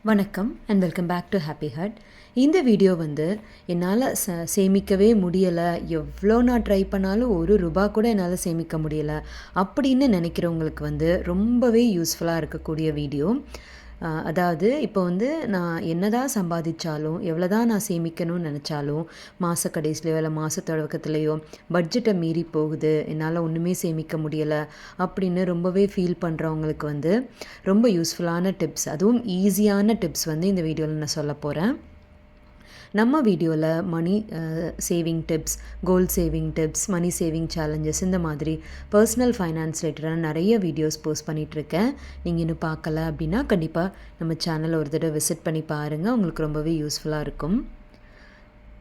வணக்கம் and welcome back to happy heart. இந்த video என்னால் சேமிக்கவே முடியலை, எவ்வளோ நான் ட்ரை பண்ணாலும் ஒரு ரூபா கூட என்னால் சேமிக்க முடியலை அப்படின்னு நினைக்கிறவங்களுக்கு ரொம்பவே யூஸ்ஃபுல்லாக இருக்கக்கூடிய வீடியோ. அதாவது இப்போ நான் என்ன தான் சம்பாதிச்சாலும், எவ்வளோ தான் நான் சேமிக்கணும்னு நினச்சாலும், மாத கடைசிலையோ இல்லை மாத தொடக்கத்துலேயோ பட்ஜெட்டை மீறி போகுது, என்னால் ஒன்றுமே சேமிக்க முடியலை அப்படின்னு ரொம்பவே ஃபீல் பண்ணுறவங்களுக்கு ரொம்ப யூஸ்ஃபுல்லான டிப்ஸ், அதுவும் ஈஸியான டிப்ஸ் இந்த வீடியோவில் நான் சொல்ல போகிறேன். நம்ம வீடியோவில் money saving tips, goal saving tips, money saving challenges, இந்த மாதிரி பர்சனல் ஃபைனான்ஸ் ரிலேட்டடான நிறைய வீடியோஸ் போஸ்ட் பண்ணிகிட்ருக்கேன். நீங்கள் இன்னும் பார்க்கல அப்படின்னா கண்டிப்பாக நம்ம சேனலை ஒரு தடவை விசிட் பண்ணி பாருங்கள், உங்களுக்கு ரொம்பவே யூஸ்ஃபுல்லாக இருக்கும்.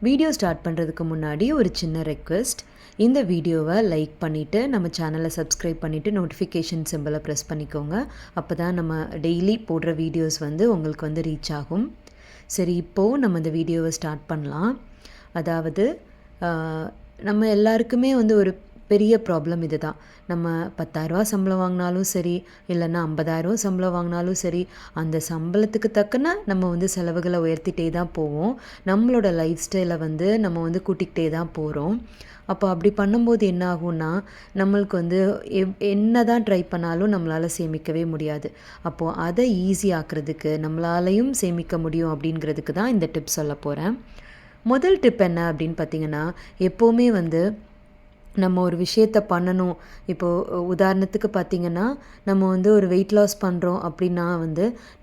வீடியோ ஸ்டார்ட் பண்ணுறதுக்கு முன்னாடி ஒரு சின்ன ரெக்வெஸ்ட், இந்த வீடியோவை லைக் பண்ணிவிட்டு நம்ம சேனலை சப்ஸ்கிரைப் பண்ணிவிட்டு நோட்டிஃபிகேஷன் சிம்பிளை ப்ரெஸ் பண்ணிக்கோங்க. அப்போ தான் நம்ம டெய்லி போடுற வீடியோஸ் உங்களுக்கு ரீச் ஆகும். சரி, இப்போது நம்ம இந்த வீடியோவை ஸ்டார்ட் பண்ணலாம். அதாவது நம்ம எல்லாருக்குமே ஒரு பெரிய ப்ராப்ளம் இது தான். நம்ம 10,000 சம்பளம் வாங்கினாலும் சரி, இல்லைன்னா 50,000 சம்பளம் வாங்கினாலும் சரி, அந்த சம்பளத்துக்கு தக்கன நம்ம செலவுகளை உயர்த்திட்டே தான் போவோம். நம்மளோட லைஃப் ஸ்டைலை நம்ம கூட்டிக்கிட்டே தான் போகிறோம். அப்போ அப்படி பண்ணும்போது என்ன ஆகும்னா, நம்மளுக்கு என்ன தான் ட்ரை பண்ணாலும் நம்மளால் சேமிக்கவே முடியாது. அப்போது அதை ஈஸி ஆக்கிறதுக்கு, நம்மளாலையும் சேமிக்க முடியும் அப்படிங்கிறதுக்கு தான் இந்த டிப் சொல்ல போகிறேன். முதல் டிப் என்ன அப்படின்னு பார்த்திங்கன்னா, எப்போவுமே நம்ம ஒரு விஷயத்தை பண்ணணும். இப்போது உதாரணத்துக்கு பார்த்திங்கன்னா, நம்ம ஒரு வெயிட் லாஸ் பண்ணுறோம் அப்படின்னா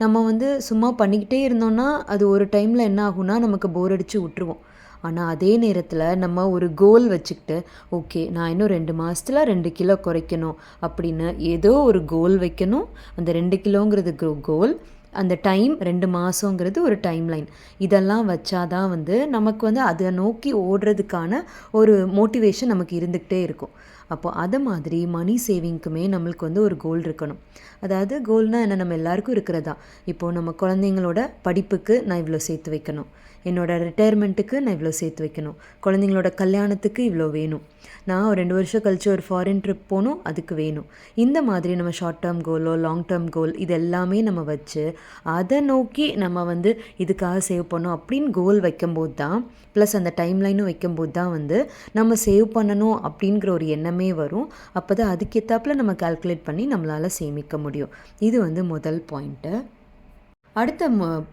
நம்ம சும்மா பண்ணிக்கிட்டே இருந்தோம்னா அது ஒரு டைமில் என்ன ஆகும்னா நமக்கு போர் அடித்து விட்டுருவோம். ஆனால் அதே நேரத்தில் நம்ம ஒரு கோல் வச்சுக்கிட்டு, ஓகே நான் இன்னும் 2 மாதத்தில் 2 கிலோ குறைக்கணும் அப்படின்னு ஏதோ ஒரு கோல் வைக்கணும். அந்த 2 கிலோங்கிறது கோல், அந்த டைம் 2 மாதங்கிறது ஒரு டைம் லைன். இதெல்லாம் வச்சாதான் நமக்கு அதை நோக்கி ஓடுறதுக்கான ஒரு மோட்டிவேஷன் நமக்கு இருந்துக்கிட்டே இருக்கும். அப்போது அது மாதிரி மணி சேவிங்க்குமே நம்மளுக்கு ஒரு கோல் இருக்கணும். அதாவது கோல்னால் என்ன, நம்ம எல்லாருக்கும் இருக்கிறதா. இப்போது நம்ம குழந்தைங்களோட படிப்புக்கு நான் இவ்வளோ சேர்த்து வைக்கணும், என்னோடய ரிட்டையர்மெண்ட்டுக்கு நான் இவ்வளோ சேர்த்து வைக்கணும், குழந்தைங்களோட கல்யாணத்துக்கு இவ்வளோ வேணும், நான் ஒரு 2 வருஷம் கழித்து ஒரு ஃபாரின் ட்ரிப் போகணும் அதுக்கு வேணும். இந்த மாதிரி நம்ம ஷார்ட் டேர்ம் கோலோ லாங் டேர்ம் கோல் இது எல்லாமே நம்ம வச்சு அதை நோக்கி நம்ம இதுக்காக சேவ் பண்ணோம் அப்படின்னு கோல் வைக்கும்போது தான், ப்ளஸ் அந்த டைம்லைனும் வைக்கும்போது தான் நம்ம சேவ் பண்ணணும் அப்படிங்கிற ஒரு எண்ணமே வரும். அப்போ தான் அதுக்கேற்றாப்புல நம்ம கால்குலேட் பண்ணி நம்மளால் சேமிக்க முடியும். இது முதல் பாயிண்ட்டு. அடுத்த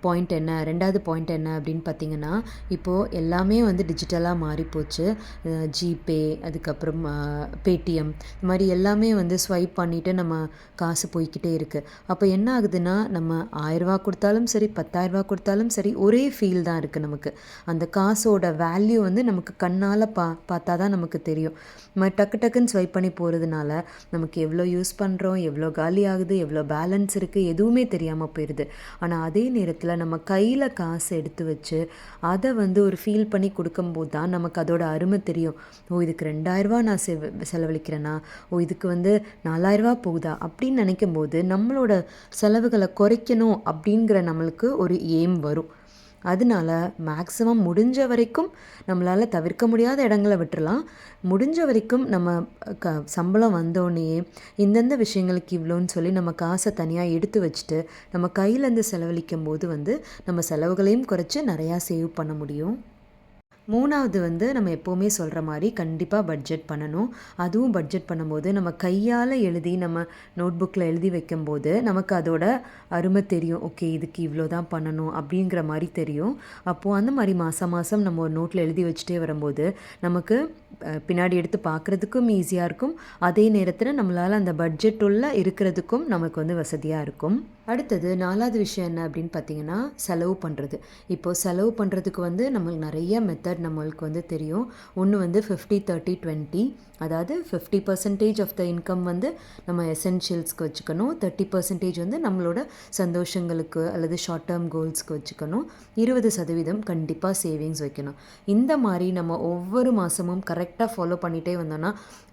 பாயிண்ட் என்ன, ரெண்டாவது பாயிண்ட் என்ன அப்படின்னு பார்த்திங்கன்னா, இப்போது எல்லாமே டிஜிட்டலாக மாறிப்போச்சு. ஜிபே, அதுக்கப்புறம் பேடிஎம், இது மாதிரி எல்லாமே ஸ்வைப் பண்ணிவிட்டு நம்ம காசு போய்கிட்டே இருக்குது. அப்போ என்ன ஆகுதுன்னா, நம்ம 1000 கொடுத்தாலும் சரி, 10,000 கொடுத்தாலும் சரி, ஒரே ஃபீல் தான் இருக்குது நமக்கு. அந்த காசோட வேல்யூ நமக்கு கண்ணால் பார்த்தா தான் நமக்கு தெரியும். நம்ம டக்கு டக்குன்னு ஸ்வைப் பண்ணி போகிறதுனால நமக்கு எவ்வளோ யூஸ் பண்ணுறோம், எவ்வளோ காலி ஆகுது, எவ்வளோ பேலன்ஸ் இருக்குது, எதுவுமே தெரியாமல் போயிடுது. ஆனால் அதே நேரத்தில் நம்ம கையில் காசு எடுத்து வச்சு அதை ஒரு ஃபீல் பண்ணி கொடுக்கும்போது தான் நமக்கு அதோட அருமை தெரியும். ஓ, இதுக்கு 2,000 நான் செலவழிக்கிறேன்னா, ஓ இதுக்கு 4,000 போகுதா அப்படின்னு நினைக்கும் போது நம்மளோட செலவுகளை குறைக்கணும் அப்படிங்கிற நம்மளுக்கு ஒரு எய்ம் வரும். அதனால மேக்ஸிமம் முடிஞ்ச வரைக்கும் நம்மளால் தவிர்க்க முடியாத இடங்களை விட்டுறலாம். முடிஞ்ச வரைக்கும் நம்ம சம்பளம் வந்தோடனே இந்தந்த விஷயங்களுக்கு இவ்வளோன்னு சொல்லி நம்ம காசை தனியாக எடுத்து வச்சுட்டு நம்ம கையிலேருந்து செலவழிக்கும் போது நம்ம செலவுகளையும் குறைச்சி நிறையா சேவ் பண்ண முடியும். மூணாவது நம்ம எப்போவுமே சொல்கிற மாதிரி கண்டிப்பாக பட்ஜெட் பண்ணணும். அதுவும் பட்ஜெட் பண்ணும்போது நம்ம கையால் எழுதி நம்ம நோட்புக்கில் எழுதி வைக்கும்போது நமக்கு அதோட அருமை தெரியும். ஓகே இதுக்கு இவ்வளோ தான் பண்ணணும் அப்படிங்கிற மாதிரி தெரியும். அப்போது அந்த மாதிரி மாதம் மாதம் நம்ம ஒரு நோட்டில் எழுதி வச்சுட்டே வரும்போது நமக்கு பின்னாடி எடுத்து பார்க்குறதுக்கும் ஈஸியாக இருக்கும். அதே நேரத்தில் நம்மளால் அந்த பட்ஜெட் உள்ள இருக்கிறதுக்கும் நமக்கு வசதியாக இருக்கும். அடுத்தது 4வது விஷயம் என்ன அப்படின்னு பார்த்தீங்கன்னா, செலவு பண்ணுறது. இப்போது செலவு பண்ணுறதுக்கு நம்மளுக்கு நிறைய மெத்தட் நம்மளுக்கு தெரியும். ஒன்று 50-30-20, அதாவது 50% ஆஃப் த இன்கம் நம்ம எசென்ஷியல்ஸ்க்கு வச்சுக்கணும், 30% நம்மளோட சந்தோஷங்களுக்கு அல்லது ஷார்ட் டேர்ம் கோல்ஸ்க்கு வச்சுக்கணும், 20% கண்டிப்பாக சேவிங்ஸ் வைக்கணும். இந்த மாதிரி நம்ம ஒவ்வொரு மாதமும் கரெக்டாக ஃபாலோ பண்ணிகிட்டே வந்தோன்னா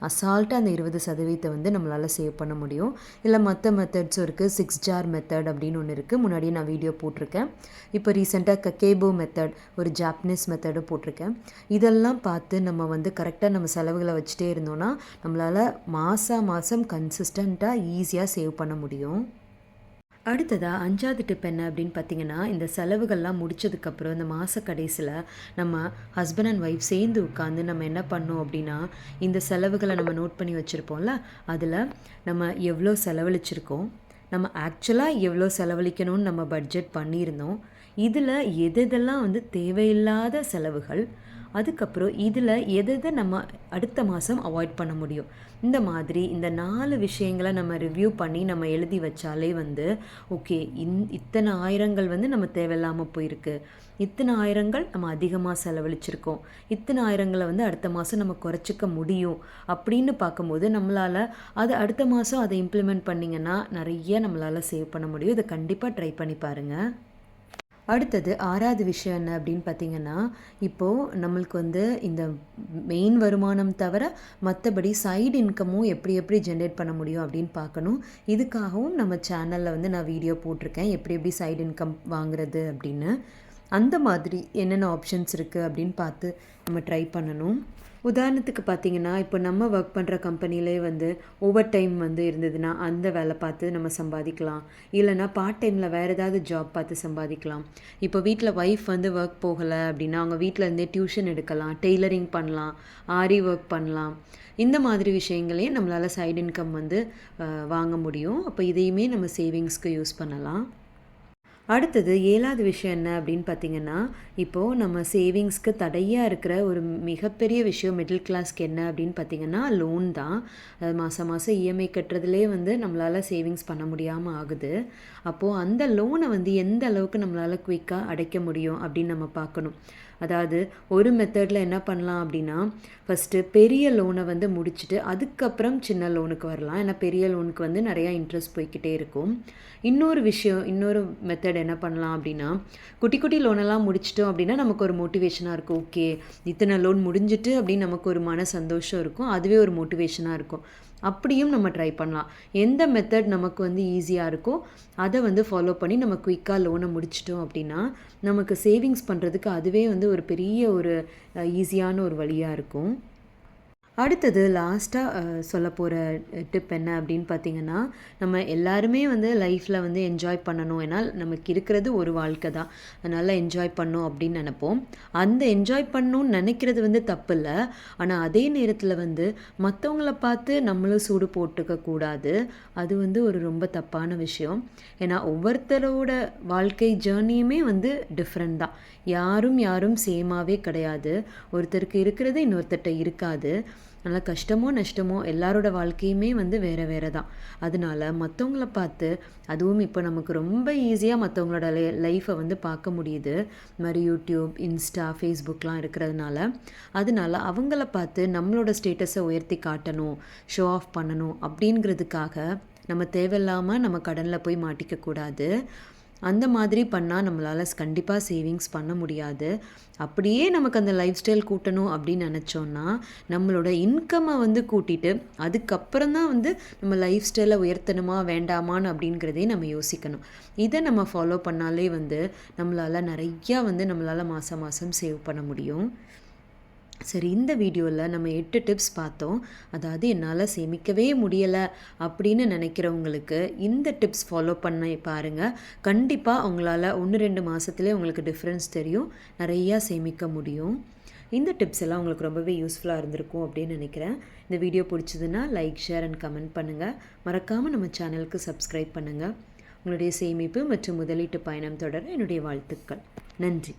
அசால்ட்டாக அந்த 20% நம்மளால் சேவ் பண்ண முடியும். இல்லை மற்ற மெத்தட்ஸும் இருக்குது. 6 ஜார் மெத்தட் அப்படின்னு ஒன்று இருக்குது, முன்னாடியே நான் வீடியோ போட்டிருக்கேன். இப்போ ரீசெண்டாக கக்கேபோ மெத்தட், ஒரு ஜாப்பனீஸ் மெத்தடும் போட்டிருக்கேன். இதெல்லாம் பார்த்து நம்ம கரெக்டாக நம்ம செலவுகளை வச்சுட்டே இருந்தோன்னா நம்மளால் மாதம் கன்சிஸ்டண்ட்டாக ஈஸியாக சேவ் பண்ண முடியும். அடுத்ததா 5வது டிப் என்ன அப்படின்னு பார்த்தீங்கன்னா, இந்த செலவுகள்லாம் முடிச்சதுக்கப்புறம் இந்த மாச கடைசில நம்ம ஹஸ்பண்ட் அண்ட் ஒய்ஃப் சேர்ந்து உட்காந்து நம்ம என்ன பண்ணோம் அப்படின்னா, இந்த செலவுகள நம்ம நோட் பண்ணி வச்சிருப்போம்ல, அதில நம்ம எவ்வளோ செலவழிச்சிருக்கோம், நம்ம ஆக்சுவலா எவ்வளோ செலவழிக்கணும்னு நம்ம பட்ஜெட் பண்ணியிருந்தோம், இதில எதெதெல்லாம் வந்து தேவையில்லாத செலவுகள், அதுக்கப்புறம் இதில எதை நம்ம அடுத்த மாதம் அவாய்ட் பண்ண முடியும். இந்த மாதிரி இந்த 4 விஷயங்களை நம்ம ரிவ்யூ பண்ணி நம்ம எழுதி வச்சாலே வந்து ஓகே இத்தனை ஆயிரங்கள் வந்து நம்ம தேவையில்லாமல் போயிருக்கு, இத்தனை ஆயிரங்கள் நம்ம அதிகமாக செலவழிச்சிருக்கோம், இத்தனை ஆயிரங்களை வந்து அடுத்த மாதம் நம்ம குறைச்சிக்க முடியும் அப்படின்னு பார்க்கும்போது நம்மளால் அது அடுத்த மாதம் அதை இம்ப்ளிமெண்ட் பண்ணிங்கன்னா நிறைய நம்மளால் சேவ் பண்ண முடியும். இதை கண்டிப்பாக ட்ரை பண்ணி பாருங்கள். அடுத்தது 6வது விஷயம் என்ன அப்படின்னு பார்த்தீங்கன்னா, இப்போது நம்மளுக்கு வந்து இந்த மெயின் வருமானம் தவிர மற்றபடி சைடு இன்கமும் எப்படி எப்படி ஜென்ரேட் பண்ண முடியும் அப்படின்னு பார்க்கணும். இதுக்காகவும் நம்ம சேனலில் வந்து நான் வீடியோ போட்டிருக்கேன், எப்படி எப்படி சைடு இன்கம் வாங்குறது அப்படின்னு. அந்த மாதிரி என்னென்ன ஆப்ஷன்ஸ் இருக்குது அப்படின்னு பார்த்து நம்ம ட்ரை பண்ணணும். உதாரணத்துக்கு பார்த்தீங்கன்னா, இப்போ நம்ம ஒர்க் பண்ணுற கம்பெனிலே வந்து ஓவர் டைம் வந்து இருந்ததுன்னா அந்த வேலை பார்த்து நம்ம சம்பாதிக்கலாம். இல்லைனா பார்ட் டைமில் வேறு ஏதாவது ஜாப் பார்த்து சம்பாதிக்கலாம். இப்போ வீட்டில் ஒய்ஃப் வந்து ஒர்க் போகலை அப்படின்னா அவங்க வீட்டில் இருந்தே டியூஷன் எடுக்கலாம், டெய்லரிங் பண்ணலாம், ஆரி ஒர்க் பண்ணலாம். இந்த மாதிரி விஷயங்களையும் நம்மளால் சைடு இன்கம் வந்து வாங்க முடியும். அப்போ இதையுமே நம்ம சேவிங்ஸ்க்கு யூஸ் பண்ணலாம். அடுத்தது 7வது விஷயம் என்ன அப்படின்னு பார்த்தீங்கன்னா, இப்போது நம்ம சேவிங்ஸ்க்கு தடையாக இருக்கிற ஒரு மிகப்பெரிய விஷயம் மிடில் கிளாஸ்க்கு என்ன அப்படின்னு பார்த்தீங்கன்னா லோன் தான். மாதம் மாதம் இஎம்ஐ கட்டுறதுலே வந்து நம்மளால் சேவிங்ஸ் பண்ண முடியாமல் ஆகுது. அப்போது அந்த லோனை வந்து எந்த அளவுக்கு நம்மளால் குயிக்காக அடைக்க முடியும் அப்படின்னு நம்ம பார்க்கணும். அதாவது ஒரு மெத்தடில் என்ன பண்ணலாம் அப்படின்னா, ஃபஸ்ட்டு பெரிய லோனை வந்து முடிச்சுட்டு அதுக்கப்புறம் சின்ன லோனுக்கு வரலாம். ஏன்னா பெரிய லோனுக்கு வந்து நிறையா இன்ட்ரெஸ்ட் போய்கிட்டே இருக்கும். இன்னொரு மெத்தட் என்ன பண்ணலாம் அப்படின்னா, குட்டி குட்டி லோனெல்லாம் முடிச்சிட்டோம் அப்படின்னா நமக்கு ஒரு மோட்டிவேஷனாக இருக்கும். ஓகே இத்தனை லோன் முடிஞ்சிட்டு அப்படின்னு நமக்கு ஒரு மன சந்தோஷம் இருக்கும். அதுவே ஒரு மோட்டிவேஷனாக இருக்கும். அப்படியும் நம்ம ட்ரை பண்ணலாம். எந்த மெத்தட் நமக்கு வந்து ஈஸியாக இருக்கோ அதை வந்து ஃபாலோ பண்ணி நம்ம குயிக்காக லோனை முடிச்சிட்டோம் அப்படின்னா நமக்கு சேவிங்ஸ் பண்ணுறதுக்கு அதுவே வந்து ஒரு பெரிய ஒரு ஈஸியான ஒரு வழியாக இருக்கும். அடுத்தது லாஸ்ட்டாக சொல்ல போகிற டிப் என்ன அப்படின்னு பார்த்தீங்கன்னா, நம்ம எல்லாருமே வந்து லைஃப்பில் வந்து என்ஜாய் பண்ணணும். ஏன்னா நமக்கு இருக்கிறது ஒரு வாழ்க்கை தான், அதனால் என்ஜாய் பண்ணணும் அப்படின்னு நினைப்போம். அந்த என்ஜாய் பண்ணணும்னு நினைக்கிறது வந்து தப்பு இல்லை. ஆனால் அதே நேரத்தில் வந்து மற்றவங்கள பார்த்து நம்மளும் சூடு போட்டுக்க கூடாது. அது வந்து ஒரு ரொம்ப தப்பான விஷயம். ஏன்னா ஒவ்வொருத்தரோட வாழ்க்கை ஜேர்னியுமே வந்து டிஃப்ரெண்ட் தான். யாரும் சேமாகவே கிடையாது. ஒருத்தருக்கு இருக்கிறது இன்னொருத்தர்கிட்ட இருக்காது. நல்லா கஷ்டமோ நஷ்டமோ எல்லாரோட வாழ்க்கையுமே வந்து வேறு தான். அதனால மற்றவங்கள பார்த்து, அதுவும் இப்போ நமக்கு ரொம்ப ஈஸியாக மற்றவங்களோட லைஃப்பை வந்து பார்க்க முடியுது. இந்த மாதிரி யூடியூப், இன்ஸ்டா, ஃபேஸ்புக்லாம் இருக்கிறதுனால அதனால அவங்கள பார்த்து நம்மளோட ஸ்டேட்டஸை உயர்த்தி காட்டணும், ஷோ ஆஃப் பண்ணணும் அப்படிங்கிறதுக்காக நம்ம தேவையில்லாமல் நம்ம கடனில் போய் மாட்டிக்கக்கூடாது. அந்த மாதிரி பண்ணால் நம்மளால் கண்டிப்பாக சேவிங்ஸ் பண்ண முடியாது. அப்படியே நமக்கு அந்த லைஃப் ஸ்டைல் கூட்டணும் அப்படின்னு நினச்சோன்னா நம்மளோட இன்கம்மை வந்து கூட்டிட்டு அதுக்கப்புறம் தான் வந்து நம்ம லைஃப் ஸ்டைலை உயர்த்தணுமா வேண்டாமான்னு அப்படிங்கிறதே நம்ம யோசிக்கணும். இதை நம்ம ஃபாலோ பண்ணாலே வந்து நம்மளால் நிறையா வந்து நம்மளால் மாதம் சேவ் பண்ண முடியும். சரி, இந்த வீடியோவில் நம்ம 8 டிப்ஸ் பார்த்தோம். அதாவது என்னால் சேமிக்கவே முடியலை அப்படின்னு நினைக்கிறவங்களுக்கு இந்த டிப்ஸ் ஃபாலோ பண்ண பாருங்கள். கண்டிப்பாக அவங்களால 1-2 மாதத்துலேயே உங்களுக்கு டிஃப்ரென்ஸ் தெரியும், நிறையா சேமிக்க முடியும். இந்த டிப்ஸ் எல்லாம் உங்களுக்கு ரொம்பவே யூஸ்ஃபுல்லாக இருந்திருக்கும் அப்படின்னு நினைக்கிறேன். இந்த வீடியோ பிடிச்சதுன்னா லைக், ஷேர் அண்ட் கமெண்ட் பண்ணுங்கள். மறக்காமல் நம்ம சேனலுக்கு சப்ஸ்கிரைப் பண்ணுங்கள். உங்களுடைய சேமிப்பு மற்றும் முதலீட்டு பயணம் தொடர என்னுடைய வாழ்த்துக்கள். நன்றி.